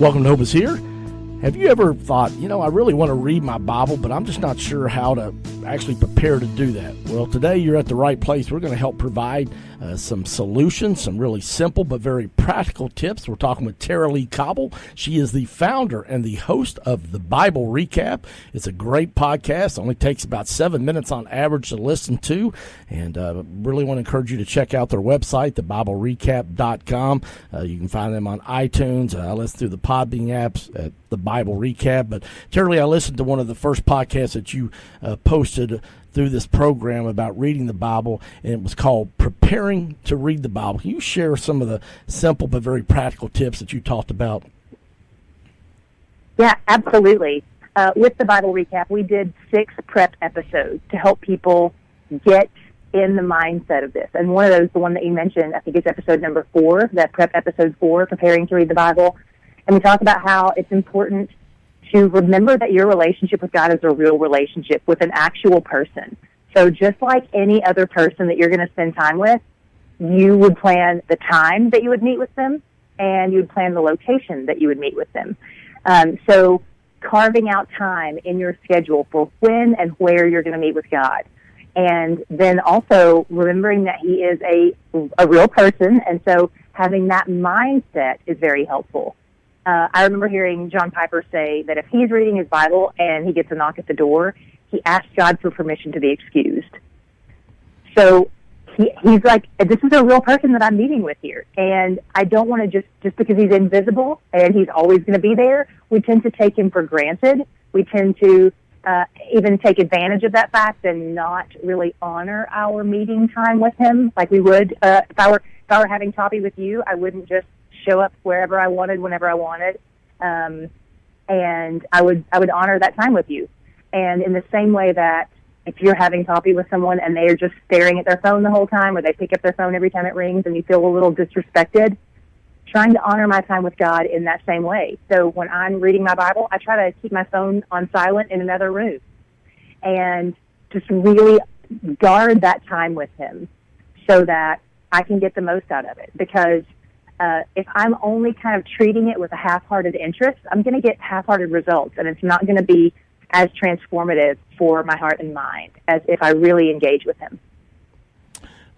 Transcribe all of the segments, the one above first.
Welcome to Hope is Here. Have you ever thought, I really want to read my Bible, but I'm just not sure how to actually prepare to do that? Well, today you're at the right place. We're going to help provide some solutions, some really simple but very practical tips. We're talking with Tara Lee Cobble. She is the founder and the host of the Bible Recap. It's a great podcast. It only takes about 7 minutes on average to listen to, and really want to encourage you to check out their website, thebiblerecap.com. You can find them on iTunes. I listen through the Podbean apps at the Bible Recap. But Tara Lee, I listened to one of the first podcasts that you posted through this program about reading the Bible, and it was called Preparing to Read the Bible. Can you share some of the simple but very practical tips that you talked about? Yeah, absolutely. With the Bible Recap, we did 6 prep episodes to help people get in the mindset of this. And one of those, the one that you mentioned, I think is episode number 4, that prep episode 4, Preparing to Read the Bible. And we talk about how it's important to remember that your relationship with God is a real relationship with an actual person. So just like any other person that you're going to spend time with, you would plan the time that you would meet with them, and you would plan the location that you would meet with them. So carving out time in your schedule for when and where you're going to meet with God. And then also remembering that He is a real person, and so having that mindset is very helpful. I remember hearing John Piper say that if he's reading his Bible and he gets a knock at the door, he asks God for permission to be excused. So he's like, this is a real person that I'm meeting with here, and I don't want to just because he's invisible and he's always going to be there, we tend to take him for granted. We tend to even take advantage of that fact and not really honor our meeting time with him like we would. If I were having coffee with you, I wouldn't just show up wherever I wanted, whenever I wanted, and I would honor that time with you. And in the same way that if you're having coffee with someone and they are just staring at their phone the whole time, or they pick up their phone every time it rings and you feel a little disrespected, trying to honor my time with God in that same way. So when I'm reading my Bible, I try to keep my phone on silent in another room and just really guard that time with Him so that I can get the most out of it. Because if I'm only kind of treating it with a half-hearted interest, I'm going to get half-hearted results, and it's not going to be as transformative for my heart and mind as if I really engage with Him.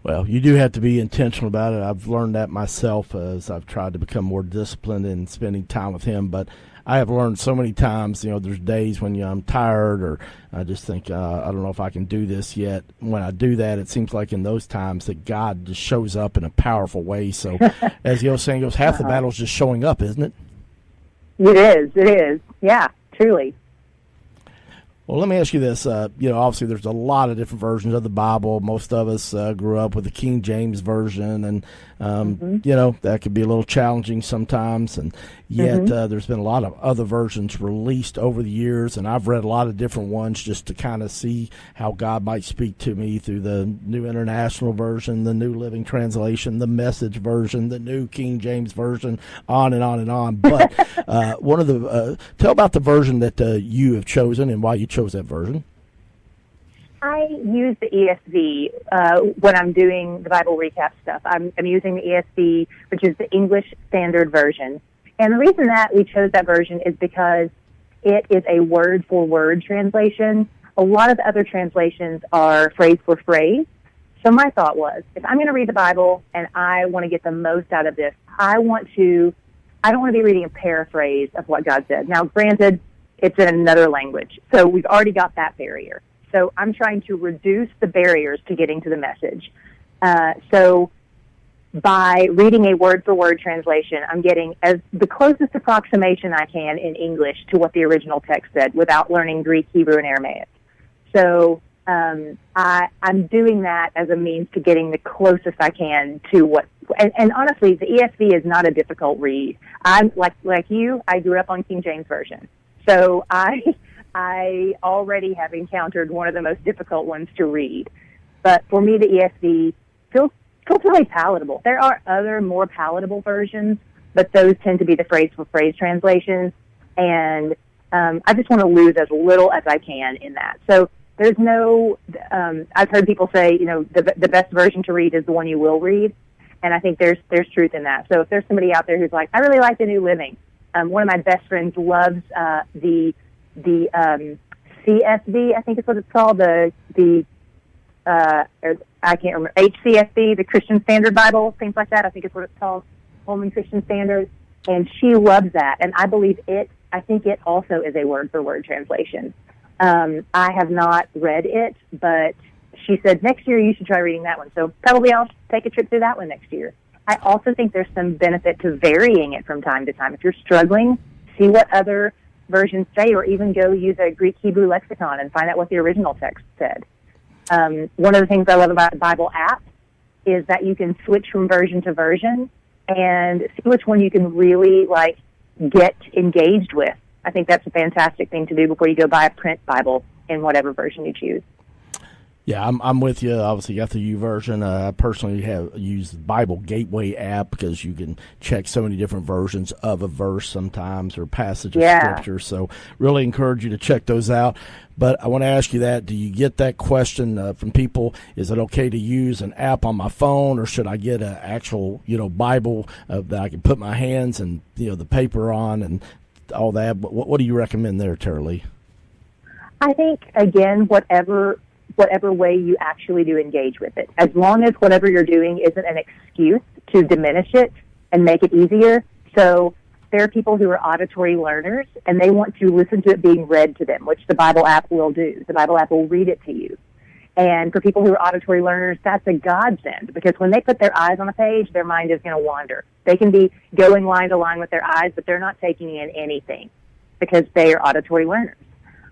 Well, you do have to be intentional about it. I've learned that myself as I've tried to become more disciplined in spending time with Him. But I have learned so many times, there's days when I'm tired or I just think, I don't know if I can do this yet. When I do that, it seems like in those times that God just shows up in a powerful way. So as the old saying goes, half the battle is just showing up, isn't it? It is. Yeah, truly. Well, let me ask you this. Obviously there's a lot of different versions of the Bible. Most of us grew up with the King James Version, and, that could be a little challenging sometimes. And yet there's been a lot of other versions released over the years, and I've read a lot of different ones just to kind of see how God might speak to me through the New International Version, the New Living Translation, the Message Version, the New King James Version, on and on and on. But tell about the version that you have chosen and why you chose that version. I use the ESV when I'm doing the Bible Recap stuff. I'm using the ESV, which is the English Standard Version. And the reason that we chose that version is because it is a word-for-word translation. A lot of the other translations are phrase-for-phrase. So my thought was, if I'm going to read the Bible and I want to get the most out of this, I don't want to be reading a paraphrase of what God said. Now, granted, it's in another language, so we've already got that barrier. So I'm trying to reduce the barriers to getting to the message. So by reading a word-for-word translation, I'm getting as the closest approximation I can in English to what the original text said without learning Greek, Hebrew, and Aramaic. So I'm doing that as a means to getting the closest I can to what. And honestly, the ESV is not a difficult read. I'm like you. I grew up on King James Version, so I already have encountered one of the most difficult ones to read. But for me, the ESV feels really palatable. There are other more palatable versions, but those tend to be the phrase-for-phrase translations, and I just want to lose as little as I can in that. So there's no, I've heard people say, the best version to read is the one you will read, and I think there's truth in that. So if there's somebody out there who's like, I really like the New Living, One of my best friends loves the CSB, I think is what it's called, I can't remember, HCSB, the Christian Standard Bible, things like that. I think it's what it's called, Holman Christian Standard. And she loves that. And I think it also is a word-for-word translation. I have not read it, but she said next year you should try reading that one. So probably I'll take a trip through that one next year. I also think there's some benefit to varying it from time to time. If you're struggling, see what other versions say, or even go use a Greek Hebrew lexicon and find out what the original text said. One of the things I love about the Bible app is that you can switch from version to version and see which one you can really get engaged with. I think that's a fantastic thing to do before you go buy a print Bible in whatever version you choose. Yeah, I'm with you. Obviously, you got the YouVersion. I personally have used the Bible Gateway app because you can check so many different versions of a verse sometimes or passage of Scripture. So really encourage you to check those out. But I want to ask you that, do you get that question from people? Is it okay to use an app on my phone, or should I get an actual, Bible that I can put my hands and, the paper on and all that? What do you recommend there, Tara Lee? I think, again, whatever way you actually do engage with it, as long as whatever you're doing isn't an excuse to diminish it and make it easier. So there are people who are auditory learners, and they want to listen to it being read to them, which the Bible app will do. The Bible app will read it to you. And for people who are auditory learners, that's a godsend, because when they put their eyes on a page, their mind is going to wander. They can be going line to line with their eyes, but they're not taking in anything because they are auditory learners.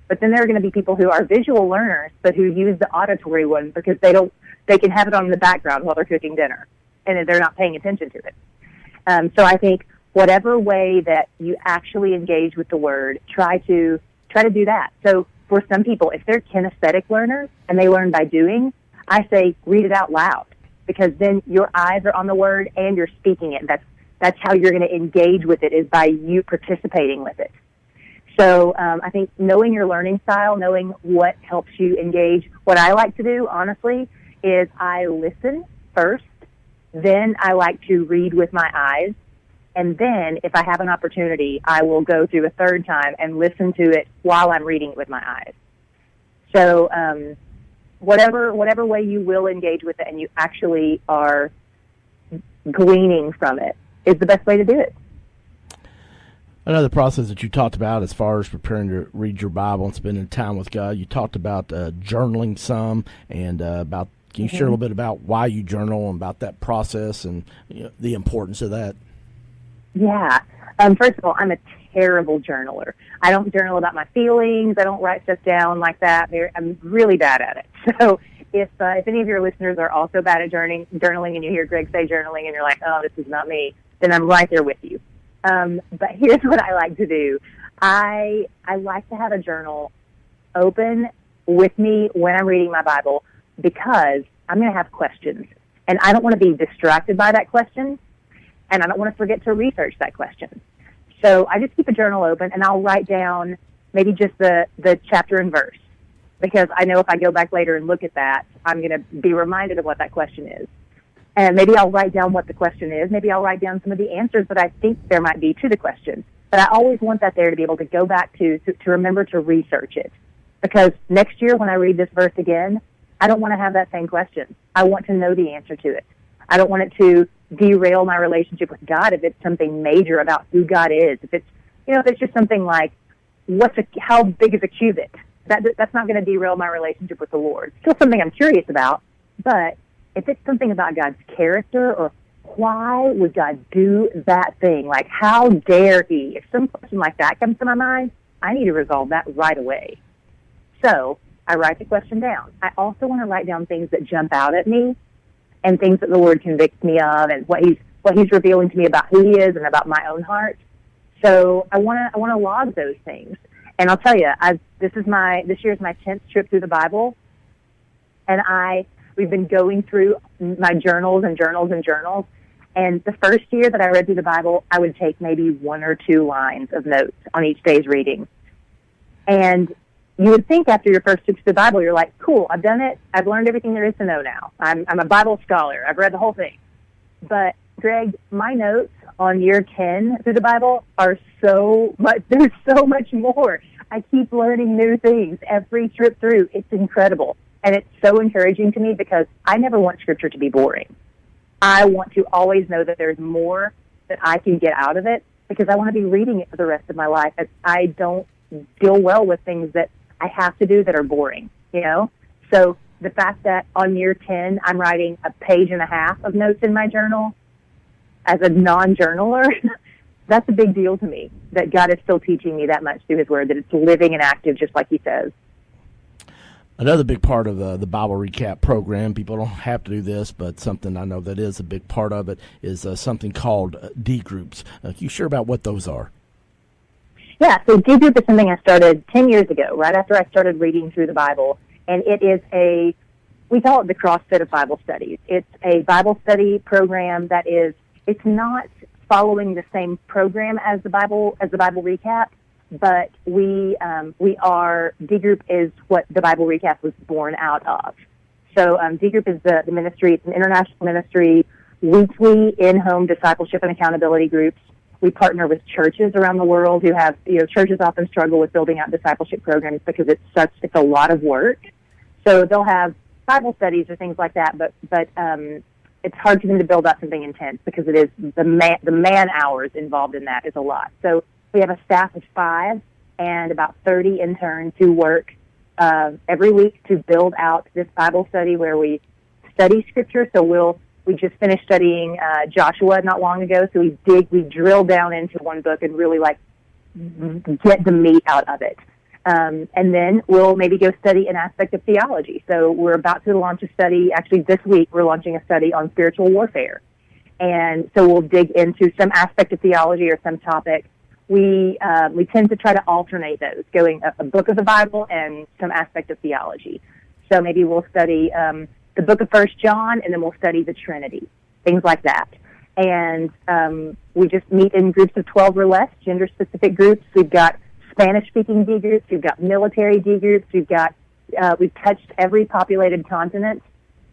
But then there are going to be people who are visual learners, but who use the auditory one because they can have it on in the background while they're cooking dinner, and they're not paying attention to it. So I think whatever way that you actually engage with the Word, try to do that. So for some people, if they're kinesthetic learners and they learn by doing, I say read it out loud, because then your eyes are on the Word and you're speaking it. That's how you're going to engage with it, is by you participating with it. So I think knowing your learning style, knowing what helps you engage, what I like to do, honestly, is I listen first, then I like to read with my eyes, and then if I have an opportunity, I will go through a third time and listen to it while I'm reading it with my eyes. So whatever way you will engage with it and you actually are gleaning from it is the best way to do it. Another process that you talked about as far as preparing to read your Bible and spending time with God, you talked about journaling some, and about, can you share a little bit about why you journal and about that process and the importance of that? Yeah. First of all, I'm a terrible journaler. I don't journal about my feelings. I don't write stuff down like that. I'm really bad at it. So if any of your listeners are also bad at journaling and you hear Greg say journaling and you're like, oh, this is not me, then I'm right there with you. But here's what I like to do. I like to have a journal open with me when I'm reading my Bible, because I'm going to have questions, and I don't want to be distracted by that question, and I don't want to forget to research that question. So I just keep a journal open, and I'll write down maybe just the chapter and verse, because I know if I go back later and look at that, I'm going to be reminded of what that question is. And maybe I'll write down what the question is. Maybe I'll write down some of the answers that I think there might be to the question. But I always want that there to be able to go back to remember to research it. Because next year when I read this verse again, I don't want to have that same question. I want to know the answer to it. I don't want it to derail my relationship with God if it's something major about who God is. If it's just something like, how big is a cubit? That's not going to derail my relationship with the Lord. It's still something I'm curious about, but if it's something about God's character, or why would God do that thing? Like, how dare he? If some question like that comes to my mind, I need to resolve that right away. So I write the question down. I also want to write down things that jump out at me and things that the Lord convicts me of, and what he's revealing to me about who he is and about my own heart. So I want to log those things. And I'll tell you, this year is my 10th trip through the Bible, and we've been going through my journals and journals and journals. And the first year that I read through the Bible, I would take maybe 1 or 2 lines of notes on each day's reading. And you would think after your first trip to the Bible, you're like, cool, I've done it. I've learned everything there is to know now. I'm a Bible scholar. I've read the whole thing. But Greg, my notes on year 10 through the Bible are so much, there's so much more. I keep learning new things every trip through. It's incredible. And it's so encouraging to me because I never want Scripture to be boring. I want to always know that there's more that I can get out of it because I want to be reading it for the rest of my life. I don't deal well with things that I have to do that are boring, you know? So the fact that on year 10, I'm writing a page and a half of notes in my journal as a non-journaler, that's a big deal to me, that God is still teaching me that much through His Word, that it's living and active just like He says. Another big part of the Bible Recap program, people don't have to do this, but something I know that is a big part of it is something called D groups. Can you share about what those are? Yeah, so D group is something I started 10 years ago, right after I started reading through the Bible. And it is we call it the CrossFit of Bible studies. It's a Bible study program that it's not following the same program as the Bible Recap, but D Group is what the Bible Recap was born out of. So D Group is the ministry. It's an international ministry, weekly in-home discipleship and accountability groups. We partner with churches around the world who have, churches often struggle with building out discipleship programs because it's a lot of work. So they'll have Bible studies or things like that, but it's hard for them to build out something intense because it is the man hours involved in that is a lot. So we have a staff of 5 and about 30 interns who work every week to build out this Bible study where we study Scripture. So we just finished studying Joshua not long ago, so we drill down into one book and really get the meat out of it. And then we'll maybe go study an aspect of theology. So we're about to launch a study. Actually, this week we're launching a study on spiritual warfare. And so we'll dig into some aspect of theology or some topic. We tend to try to alternate those, going a book of the Bible and some aspect of theology. So maybe we'll study the book of 1 John, and then we'll study the Trinity, things like that. And we just meet in groups of 12 or less, gender-specific groups. We've got Spanish-speaking D groups. We've got military D groups. We've touched every populated continent.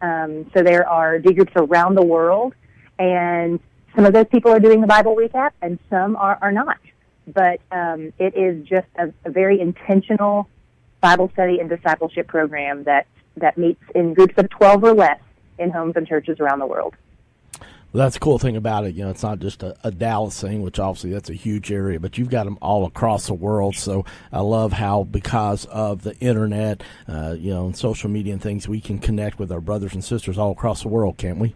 So there are D groups around the world, and some of those people are doing the Bible Recap, and some are not. But it is just a very intentional Bible study and discipleship program that meets in groups of 12 or less in homes and churches around the world. Well, that's the cool thing about it. It's not just a Dallas thing, which obviously that's a huge area, but you've got them all across the world. So I love how, because of the internet, and social media and things, we can connect with our brothers and sisters all across the world, can't we?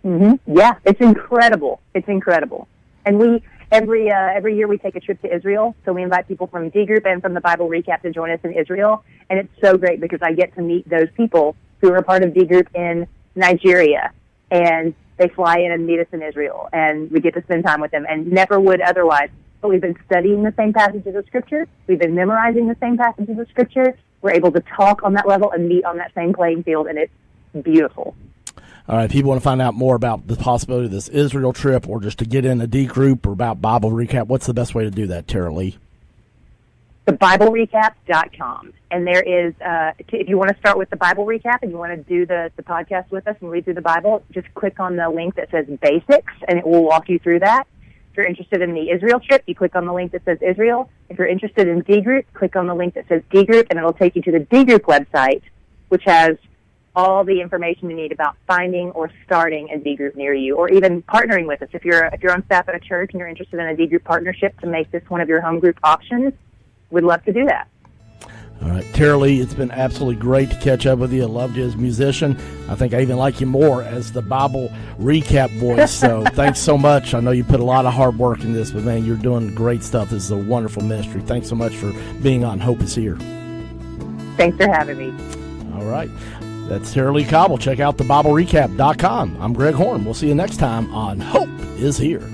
Mm-hmm. Yeah, it's incredible. It's incredible. And every year we take a trip to Israel, so we invite people from D Group and from the Bible Recap to join us in Israel, and it's so great because I get to meet those people who are a part of D Group in Nigeria, and they fly in and meet us in Israel, and we get to spend time with them, and never would otherwise. But we've been studying the same passages of Scripture. We've been memorizing the same passages of Scripture. We're able to talk on that level and meet on that same playing field, and it's beautiful. All right, people want to find out more about the possibility of this Israel trip or just to get in a D Group or about Bible Recap. What's the best way to do that, Tara Lee? TheBibleRecap.com. And there is, if you want to start with the Bible Recap and you want to do the podcast with us and read through the Bible, just click on the link that says Basics, and it will walk you through that. If you're interested in the Israel trip, you click on the link that says Israel. If you're interested in D Group, click on the link that says D Group, and it'll take you to the D Group website, which has all the information you need about finding or starting a D Group near you, or even partnering with us. If you're on staff at a church and you're interested in a D Group partnership to make this one of your home group options, we'd love to do that. All right, Tara Lee, it's been absolutely great to catch up with you. I loved you as a musician. I think I even like you more as the Bible Recap voice. So thanks so much. I know you put a lot of hard work in this, but man, you're doing great stuff. This is a wonderful ministry. Thanks so much for being on Hope is Here. Thanks for having me. All right. That's Tara Lee Cobble. Check out thebiblerecap.com. I'm Greg Horn. We'll see you next time on Hope is Here.